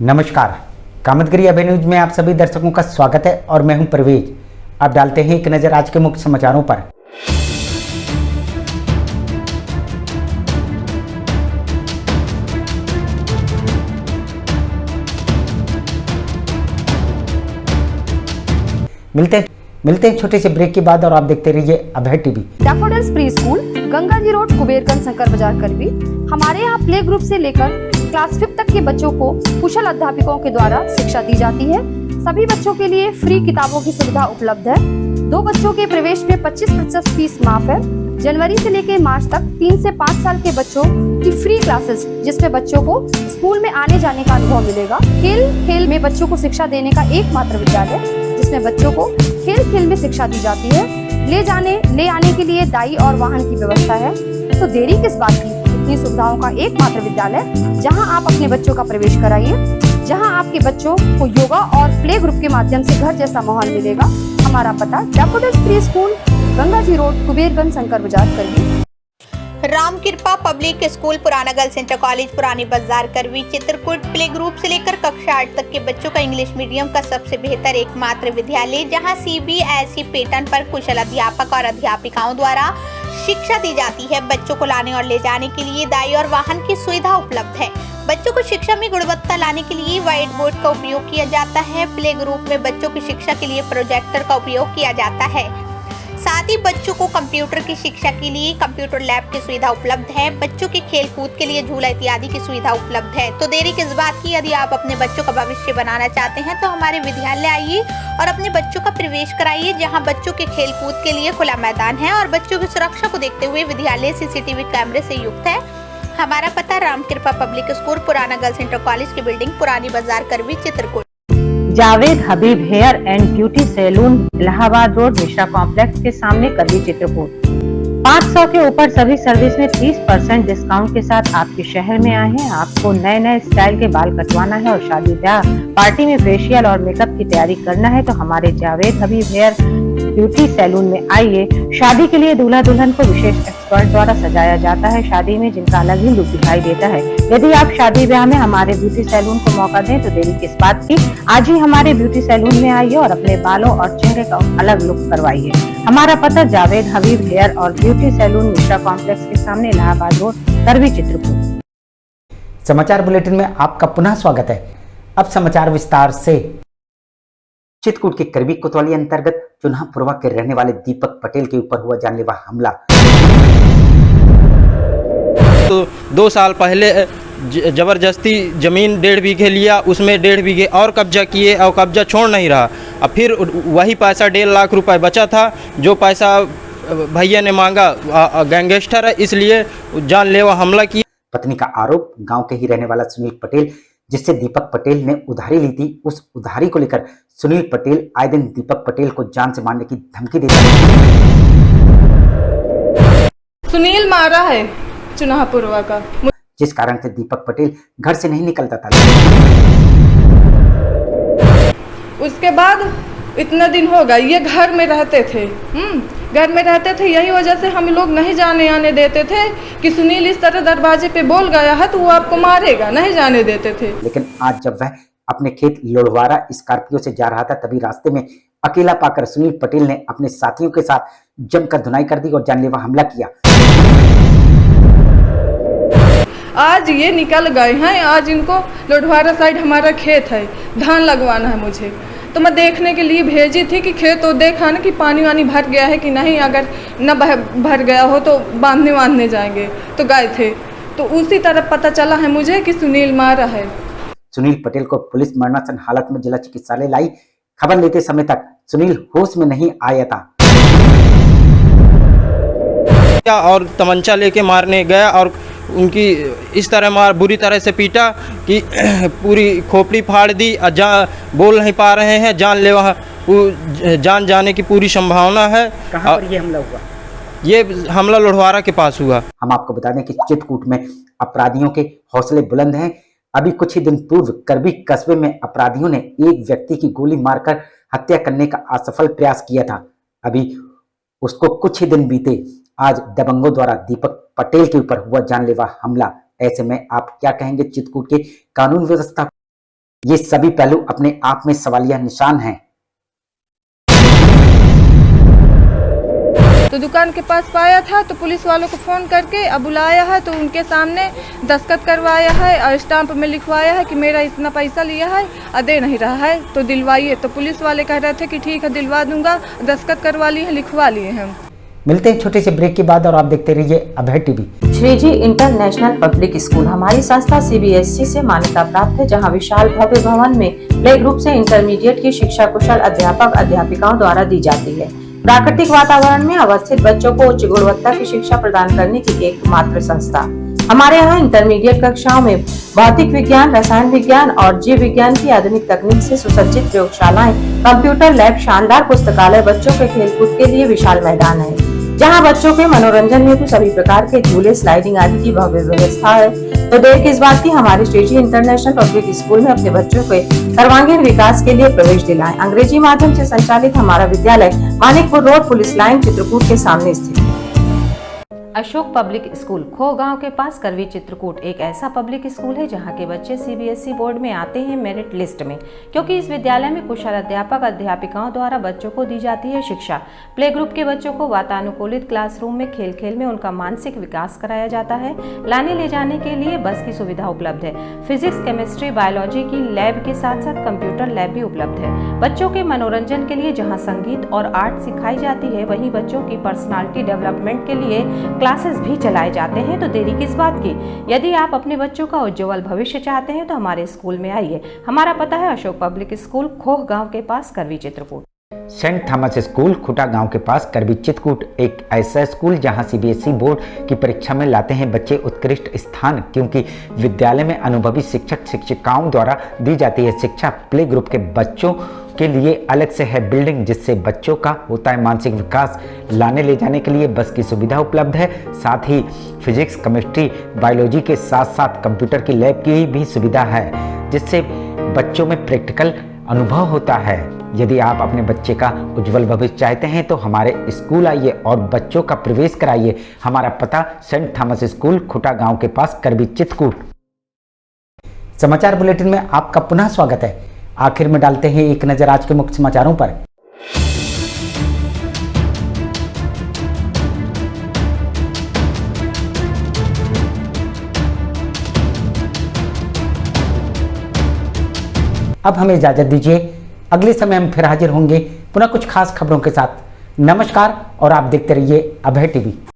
नमस्कार, कामतगिरी अभय न्यूज में आप सभी दर्शकों का स्वागत है और मैं हूं परवेज। अब डालते हैं एक नजर आज के मुख्य समाचारों पर। मिलते हैं छोटे से ब्रेक के बाद और आप देखते रहिए Abhay TV. Daffodils pre school, Ganga ji road, Kuberganj, Shankar Bazar, Karvi. हमारे यहाँ प्ले ग्रुप से लेकर क्लास 5 तक के बच्चों को कुशल अध्यापकों के द्वारा शिक्षा दी जाती है। सभी बच्चों के लिए फ्री किताबों की सुविधा उपलब्ध है। 2 बच्चों के प्रवेश में 25% फीस माफ है। जनवरी से लेकर मार्च तक 3 से 5 साल के बच्चों की फ्री क्लासेस, जिसमें बच्चों को स्कूल में आने जाने का अनुभव मिलेगा। खेल में बच्चों को शिक्षा देने का एकमात्र विद्यालय, जिसमें बच्चों को खेल में शिक्षा दी जाती है। ले आने के लिए दाई और वाहन की व्यवस्था है। तो देरी किस बात की, इतनी सुविधाओं का एकमात्र विद्यालय जहां आप अपने बच्चों का प्रवेश कराइए, जहां आपके बच्चों को योगा और प्ले ग्रुप के माध्यम से घर जैसा माहौल मिलेगा। हमारा पता daffodils pre school, Ganga ji road, Kuberganj, Shankar Bazar, करवी। राम कृपा पब्लिक स्कूल, पुराना गर्ल्स इंटर कॉलेज, पुरानी बाजार, करवी, चित्रकूट। प्ले ग्रुप से लेकर कक्षा 8 तक के बच्चों का इंग्लिश मीडियम का सबसे बेहतर एकमात्र विद्यालय, जहां सीबीएसई पैटर्न पर कुशल अध्यापक और अध्यापिकाओं द्वारा शिक्षा दी जाती है। बच्चों को लाने और ले जाने के लिए दाई और वाहन की सुविधा उपलब्ध है। बच्चों को शिक्षा में गुणवत्ता लाने के लिए व्हाइट बोर्ड का उपयोग किया जाता है। प्ले ग्रुप में बच्चों की शिक्षा के लिए प्रोजेक्टर का उपयोग किया जाता है। साथ ही बच्चों को कंप्यूटर की शिक्षा के लिए कंप्यूटर लैब की सुविधा उपलब्ध है। बच्चों के खेल कूद के लिए झूला इत्यादि की सुविधा उपलब्ध है। तो देरी किस बात की, यदि आप अपने बच्चों का भविष्य बनाना चाहते हैं तो हमारे विद्यालय आइए और अपने बच्चों का प्रवेश कराइए, जहां बच्चों के खेल कूद के लिए खुला मैदान है और बच्चों की सुरक्षा को देखते हुए विद्यालय सीसीटीवी कैमरे से युक्त है। हमारा पता राम कृपा पब्लिक स्कूल, पुराना गर्ल्स इंटर कॉलेज की building, Purani Bazar, Karvi, Chitrakoot. Javed Habib hair and beauty salon, Allahabad road, Mishra complex के सामने, करवी, चित्रकूट। 500 के ऊपर सभी सर्विस में 30% डिस्काउंट के साथ आपके शहर में आए हैं। आपको नए स्टाइल के बाल कटवाना है और शादी ब्याह पार्टी में फेशियल और मेकअप की तैयारी करना है तो हमारे Javed Habib hair beauty salon में आइए। शादी के लिए दूल्हा दुल्हन को विशेष एक्सपर्ट द्वारा सजाया जाता है। शादी में जिनका अलग ही लुक दिखाई देता है। यदि आप शादी ब्याह में हमारे ब्यूटी सैलून को मौका दें तो देरी किस बात की, आज ही हमारे ब्यूटी सैलून में आइए और अपने बालों और चेहरे का अलग लुक करवाइए। हमारा पता जावेद हबीब हेयर और ब्यूटी सैलून, मिश्रा कॉम्प्लेक्स के सामने, इलाहाबाद रोड, करवी, चित्रकूट। समाचार बुलेटिन में आपका पुनः स्वागत है। अब समाचार विस्तार से। चित्रकूट के करवी कोतवाली अंतर्गत चुनापुरवा के रहने वाले दीपक पटेल के ऊपर हुआ जानलेवा हमला। तो 2 साल पहले जबरदस्ती जमीन 1.5 बीघे लिया, उसमें 1.5 बीघे और कब्जा किए और कब्जा छोड़ नहीं रहा। अब फिर वही पैसा 1.5 लाख रुपए बचा था, जो पैसा भैया ने मांगा। गैंगस्टर है, इसलिए जानलेवा हमला किया। पत्नी का आरोप, गांव के ही रहने वाला सुनील पटेल, जिससे दीपक पटेल ने उधारी ली थी, उस उधारी को लेकर सुनील पटेल आए दिन दीपक पटेल को जान से मारने की धमकी देता है। सुनील मारा है चुनापुरवा का, जिस कारण से दीपक पटेल घर से नहीं निकलता था। उसके बाद इतना दिन हो गया, ये घर में रहते थे, घर में रहते थे। यही वजह से हम लोग नहीं जाने आने देते थे कि सुनील इस तरह दरवाजे पे बोल गया है तो वो आपको मारेगा, नहीं जाने देते थे। लेकिन आज जब वह अपने खेत लोड़वारा स्कॉर्पियो से जा रहा था, तभी रास्ते में अकेला पाकर सुनील पटेल ने अपने साथियों के साथ जमकर धुनाई कर दी और जानलेवा हमला किया। आज ये निकल गए हैं, आज इनको लोढ़वारा साइड हमारा खेत है, धान लगवाना है मुझे, तो मैं देखने के लिए भेजी थी कि खेत तो देखा ना कि पानी वानी भर गया है कि नहीं। अगर न भर गया हो तो बांधने जाएंगे, तो गए थे। तो उसी तरह पता चला है मुझे कि सुनील मारा है। सुनील पटेल को पुलिस मरणासन हालत में जिला चिकित्सालय लाई। खबर लेते समय तक सुनील होश में नहीं आया था और तमंचा लेके मारने गया और उनकी इस तरह बुरी तरह से पीटा कि पूरी खोपड़ी फाड़ दी। बोल नहीं पा रहे हैं, जान जाने की पूरी संभावना है। कहाँ पर ये हमला हुआ? ये हमला लोढ़वारा के पास हुआ। हम आपको बता दें कि चित्रकूट में अपराधियों के हौसले बुलंद हैं। अभी कुछ ही दिन पूर्व करवी कस्बे में अपराधियों ने एक व्यक्ति की गोली मारकर हत्या करने का असफल प्रयास किया था। अभी उसको कुछ ही दिन बीते, आज दबंगों द्वारा दीपक पटेल के ऊपर हुआ जानलेवा हमला। ऐसे में आप क्या कहेंगे चित्रकूट के कानून व्यवस्था ये सभी पहलू अपने आप में सवालिया निशान हैं। तो दुकान के पास पाया था तो पुलिस वालों को फ़ोन करके अब बुलाया है, तो उनके सामने दस्तखत करवाया है और स्टाम्प में लिखवाया है कि मेरा इतना पैसा लिया है और दे नहीं रहा है तो दिलवाइए। तो पुलिस वाले कह रहे थे कि ठीक है दिलवा दूंगा, दस्तखत करवा लिए हैं, लिखवा लिए हैं। मिलते हैं छोटे से ब्रेक के बाद और आप देखते रहिए Abhay TV. Shriji international public school हमारी संस्था CBSE से मान्यता प्राप्त है, जहां विशाल भव्य भवन में प्ले ग्रुप से इंटरमीडिएट की शिक्षा कुशल अध्यापक अध्यापिकाओं द्वारा दी जाती है। प्राकृतिक वातावरण में अवस्थित बच्चों को उच्च गुणवत्ता की शिक्षा प्रदान करने की एकमात्र संस्था। हमारे यहाँ इंटरमीडिएट कक्षाओं में भौतिक विज्ञान, रसायन विज्ञान और जीव विज्ञान की आधुनिक तकनीक से सुसज्जित प्रयोगशालाएं, कंप्यूटर लैब, शानदार पुस्तकालय, बच्चों के खेलकूद के लिए विशाल मैदान है, जहां बच्चों के मनोरंजन हेतु सभी प्रकार के झूले, स्लाइडिंग आदि की भव्य व्यवस्था है। तो देर किस बात की, हमारे श्रीजी इंटरनेशनल पब्लिक स्कूल में अपने बच्चों के सर्वांगीण विकास के लिए प्रवेश दिलाएं। अंग्रेजी माध्यम से संचालित हमारा विद्यालय Manikpur road, police line, Chitrakoot के सामने स्थित है। अशोक पब्लिक स्कूल खो गांव के पास करवी, चित्रकूट एक ऐसा पब्लिक स्कूल है जहां के बच्चे CBSE बोर्ड में आते हैं मेरिट लिस्ट में, क्योंकि इस विद्यालय में कुशल अध्यापक अध्यापिकाओं द्वारा बच्चों को दी जाती है शिक्षा। प्ले ग्रुप के बच्चों को वातानुकूलित क्लासरूम में खेल खेल में उनका मानसिक विकास कराया जाता है। लाने ले जाने के लिए बस की सुविधा उपलब्ध है। फिजिक्स, केमिस्ट्री, बायोलॉजी की लैब के साथ साथ कंप्यूटर लैब भी उपलब्ध है। बच्चों के मनोरंजन के लिए जहाँ संगीत और आर्ट सिखाई जाती है, वहीं बच्चों की पर्सनालिटी डेवलपमेंट के लिए क्लासेस भी चलाए जाते हैं। तो देरी किस बात की, यदि आप अपने बच्चों का उज्जवल भविष्य चाहते हैं तो हमारे स्कूल में आइए। हमारा पता है अशोक पब्लिक स्कूल, खोह गांव के पास, करवी, चित्रकूट। सेंट थॉमस स्कूल खुटा गांव के पास, करवी, चित्रकूट एक ऐसा स्कूल जहां CBSE बोर्ड की परीक्षा में लाते हैं बच्चे उत्कृष्ट स्थान, क्योंकि विद्यालय में अनुभवी शिक्षक शिक्षिकाओं द्वारा दी जाती है शिक्षा। प्ले ग्रुप के बच्चों के लिए अलग से है बिल्डिंग, जिससे बच्चों का होता है मानसिक विकास। लाने ले जाने के लिए बस की सुविधा उपलब्ध है, साथ ही फिजिक्स, केमिस्ट्री, बायोलॉजी के साथ साथ कंप्यूटर की लैब की भी सुविधा है, जिससे बच्चों में प्रैक्टिकल अनुभव होता है। यदि आप अपने बच्चे का उज्जवल भविष्य चाहते हैं तो हमारे स्कूल आइए और बच्चों का प्रवेश कराइए। हमारा पता सेंट थॉमस स्कूल खुटा गांव के पास, करवी, चित्रकूट। समाचार बुलेटिन में आपका पुनः स्वागत है। आखिर में डालते हैं एक नजर आज के मुख्य समाचारों पर। अब हमें इजाजत दीजिए, अगले समय हम फिर हाजिर होंगे पुनः कुछ खास खबरों के साथ। नमस्कार और आप देखते रहिए अभय टीवी।